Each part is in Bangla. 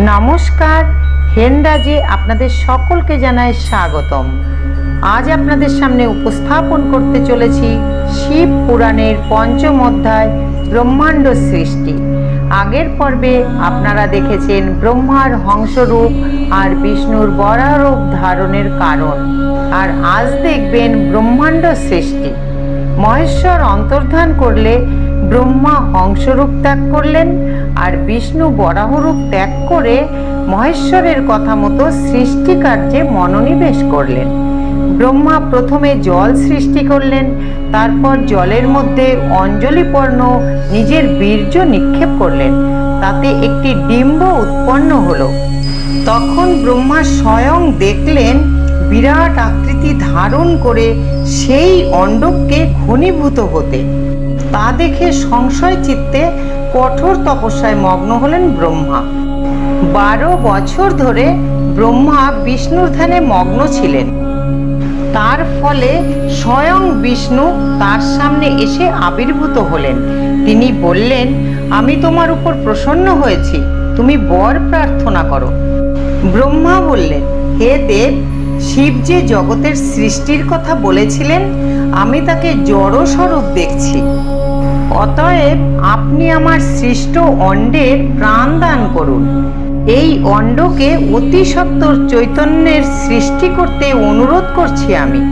নমস্কার, হেনরাজে আপনাদের সকলকে জানাই স্বাগতম। আজ আপনাদের সামনে উপস্থাপন করতে চলেছি শিব পুরাণের পঞ্চম অধ্যায় ব্রহ্মাণ্ড সৃষ্টি। আগের পর্বে আপনারা দেখেছেন ব্রহ্মার হংসরূপ আর বিষ্ণুর বরাহরূপ ধারণের কারণ, আর আজ দেখবেন ব্রহ্মাণ্ড সৃষ্টি। মহেশ্বর অন্তর্ধান করলে ব্রহ্মা হংসরূপ ত্যাগ করলেন, আর বিষ্ণু বরাহরূপ ত্যাগ করে মহেশ্বরের কথা মতো সৃষ্টি কার্যে মনোনিবেশ করলেন। ব্রহ্মা প্রথমে জল সৃষ্টি করলেন, তারপর জলের মধ্যে অঞ্জলিপর্ণ নিজের বীর্য নিক্ষেপ করলেন, তাতে একটি ডিম্ব উৎপন্ন হলো। তখন ব্রহ্মা স্বয়ং দেখলেন বিরাট আকৃতি ধারণ করে সেই অণ্ডককে ঘনীভূত হতে। তা দেখে সংশয় চিত্তে কঠোর তপস্যায় মগ্ন হলেন ব্রহ্মা। 12 বছর ধরে ব্রহ্মা বিষ্ণুর ধ্যানে মগ্ন ছিলেন। তার ফলে স্বয়ং বিষ্ণু তার সামনে এসে আবির্ভূত হলেন। তিনি বললেন, আমি তোমার উপর প্রসন্ন হয়েছি, তুমি বর প্রার্থনা করো। ব্রহ্মা বললেন, হে দেব, শিব যে জগতের সৃষ্টির কথা বলেছিলেন, আমি তাকে জড়স্বরূপ দেখছি। অতএব আপনি আমার সৃষ্ট অণ্ডের প্রাণ দান করুন। এই অণ্ডকে অতি সত্বর চৈতন্যের সৃষ্টি করতে অনুরোধ করছি আমি।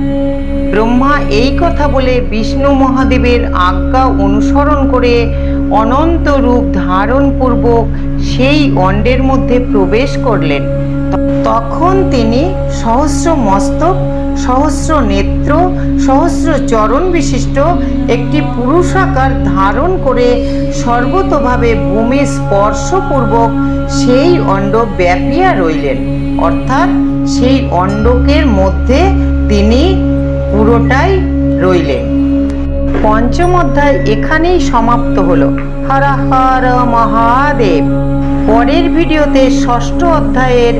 ব্রহ্মা এই কথা বলে বিষ্ণু মহাদেবের আজ্ঞা অনুসরণ করে অনন্ত রূপ ধারণপূর্বক সেই অণ্ডের মধ্যে প্রবেশ করলেন। তখন তিনি সহস্র মস্তক, সহস্র নেত্র, সহস্র চরণ বিশিষ্ট একটি পুরুষাকার ধারণ করে সর্বতোভাবে ভূমি স্পর্শপূর্বক সেই অণ্ড ব্যাপিয়া রইলেন। অর্থাৎ সেই অণ্ডকের মধ্যে তিনি পুরোটাই রইলেন। পঞ্চম অধ্যায় এখানেই সমাপ্ত হলো। হর হর মহাদেব। পরের ভিডিওতে ষষ্ঠ অধ্যায়ের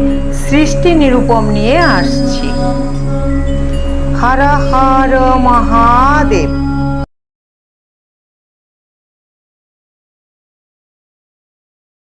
সৃষ্টি নিরূপম নিয়ে আসছি। হর হর মহাদেব।